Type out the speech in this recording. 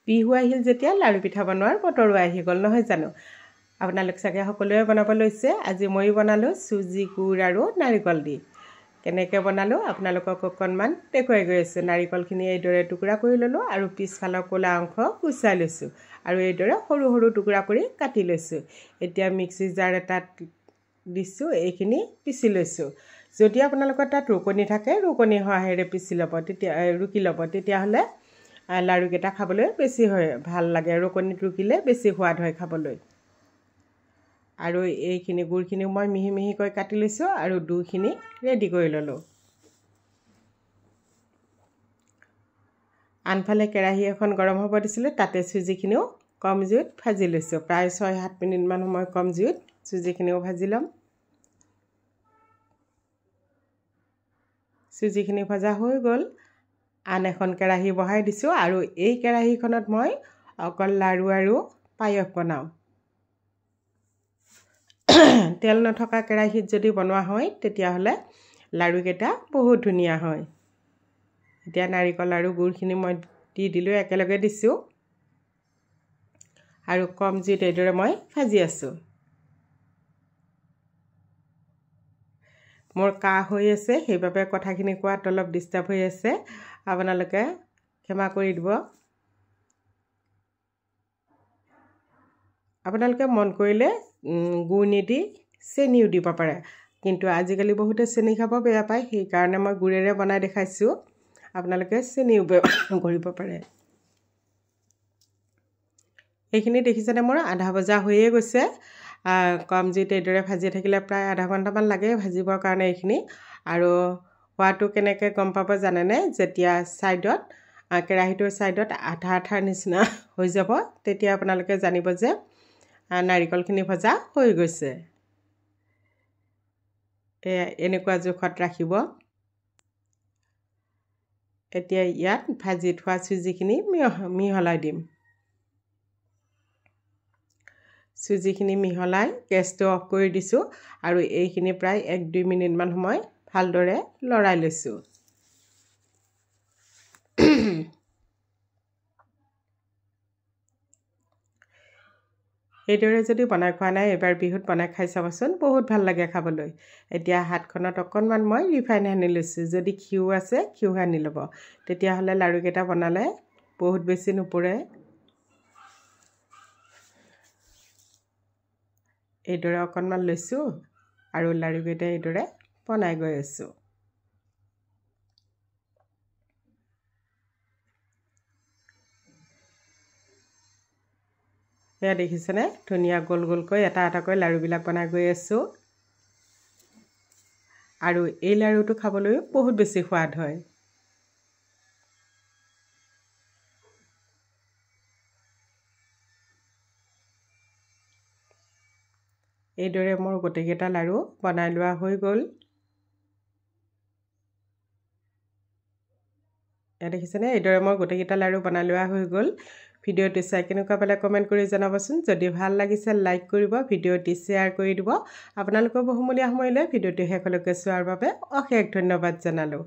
বিহু আহিল যেতিয়া লাড়ু পিঠা বনোৱাৰ বতৰো আহি গ'ল নহয় জানো আপোনালোক চাগে সকলোৱে বনাব লৈছে আজি মই বনালো চুজি গুড় আৰু নাৰিকল দি কেনেকৈ বনালো আপোনালোকক অকণমান দেখুৱাই গৈ আছোঁ নাৰিকলখিনি এইদৰে টুকুৰা কৰি ল'লোঁ আৰু পিছফালৰ ক'লা অংশ গুচাই লৈছোঁ আৰু এইদৰে সৰু সৰু টুকুৰা কৰি কাটি লৈছোঁ এতিয়া মিক্সি জাৰ এটাত দিছোঁ এইখিনি পিচি লৈছোঁ যদি আপোনালোকৰ তাত ৰুকনি থাকে ৰুকনি সহায়েৰে পিচি ল'ব তেতিয়া ৰুকি ল'ব তেতিয়াহ'লে লাড়ুকেইটা খাবলৈ বেছি হয় ভাল লাগে ৰুকনিত ৰুকিলে বেছি সোৱাদ হয় খাবলৈ আৰু এইখিনি গুড়খিনি মই মিহি মিহিকৈ কাটি লৈছোঁ আৰু দুখিনি ৰেডি কৰি ল'লোঁ আনফালে কেৰাহী এখন গৰম হ'ব দিছিলোঁ তাতে চুজিখিনিও কম জুইত ভাজি লৈছোঁ প্ৰায় 6-7 মিনিটমান সময় কম জুইত চুজিখিনিও ভাজি ল'ম চুজিখিনি ভজা হৈ গ'ল আন এখন কেৰাহী বহাই দিছোঁ আৰু এই কেৰাহীখনত মই অকল লাড়ু আৰু পায়স বনাওঁ তেল নথকা কেৰাহীত যদি বনোৱা হয় তেতিয়াহ'লে লাড়ুকেইটা বহুত ধুনীয়া হয় এতিয়া নাৰিকল আৰু গুড়খিনি মই দি দিলোঁ একেলগে দিছোঁ আৰু কম জুইত এইদৰে মই ভাজি আছোঁ মোৰ কাহ হৈ আছে সেইবাবে কথাখিনি কোৱাত অলপ ডিষ্টাৰ্ব হৈ আছে আপোনালোকে ক্ষমা কৰি দিব আপোনালোকে মন কৰিলে গুড় নিদি চেনিও দিব পাৰে কিন্তু আজিকালি বহুতে চেনি খাব বেয়া পায় সেইকাৰণে মই গুড়েৰে বনাই দেখাইছোঁ আপোনালোকে চেনিও ব্যৱহাৰ কৰিব পাৰে এইখিনি দেখিছেনে মোৰ আধা ভজা হৈয়ে গৈছে কম জুইত এইদৰে ভাজি থাকিলে প্ৰায় আধা ঘণ্টামান লাগে ভাজিবৰ কাৰণে এইখিনি আৰু সোৱাদটো কেনেকৈ গম পাব জানেনে যেতিয়া ছাইডত কেৰাহীটোৰ ছাইডত আঠা আঠাৰ নিচিনা হৈ যাব তেতিয়া আপোনালোকে জানিব যে নাৰিকলখিনি ভজা হৈ গৈছে এনেকুৱা জোখত ৰাখিব এতিয়া ইয়াত ভাজি থোৱা চুজিখিনি মিহলাই দিম চুজিখিনি মিহলাই গেছটো অফ কৰি দিছোঁ আৰু এইখিনি প্ৰায় 1-2 মিনিটমান সময় ভালদৰে লৰাই লৈছোঁ এইদৰে যদি বনাই খোৱা নাই এবাৰ বিহুত বনাই খাই চাবচোন বহুত ভাল লাগে খাবলৈ এতিয়া হাতখনত অকণমান মই ৰিফাইন সানি লৈছোঁ যদি ঘিউ আছে ঘিউ সানি ল'ব তেতিয়াহ'লে লাড়ুকেইটা বনালে বহুত বেছি নুপুৰে এইদৰে অকণমান লৈছোঁ আৰু লাড়ুকেইটা এইদৰে বনাই গৈ আছোঁ এয়া দেখিছেনে ধুনীয়া গোল গোলকৈ এটা এটাকৈ লাড়ুবিলাক বনাই গৈ আছোঁ আৰু এই লাড়ুটো খাবলৈ বহুত বেছি সোৱাদ হয় এইদৰে মোৰ গোটেইকেইটা লাড়ু বনাই লোৱা হৈ গ'ল দেখিছেনে এইদৰে মই গোটেইকেইটা লাড়ু বনাই লোৱা হৈ গ'ল ভিডিঅ'টো চাই কেনেকুৱা পালে কমেণ্ট কৰি জনাবচোন যদি ভাল লাগিছে লাইক কৰিব ভিডিঅ'টি শ্বেয়াৰ কৰি দিব আপোনালোকৰ বহুমূলীয়া সময়লৈ ভিডিঅ'টো শেষলৈকে চোৱাৰ বাবে অশেষ ধন্যবাদ জনালোঁ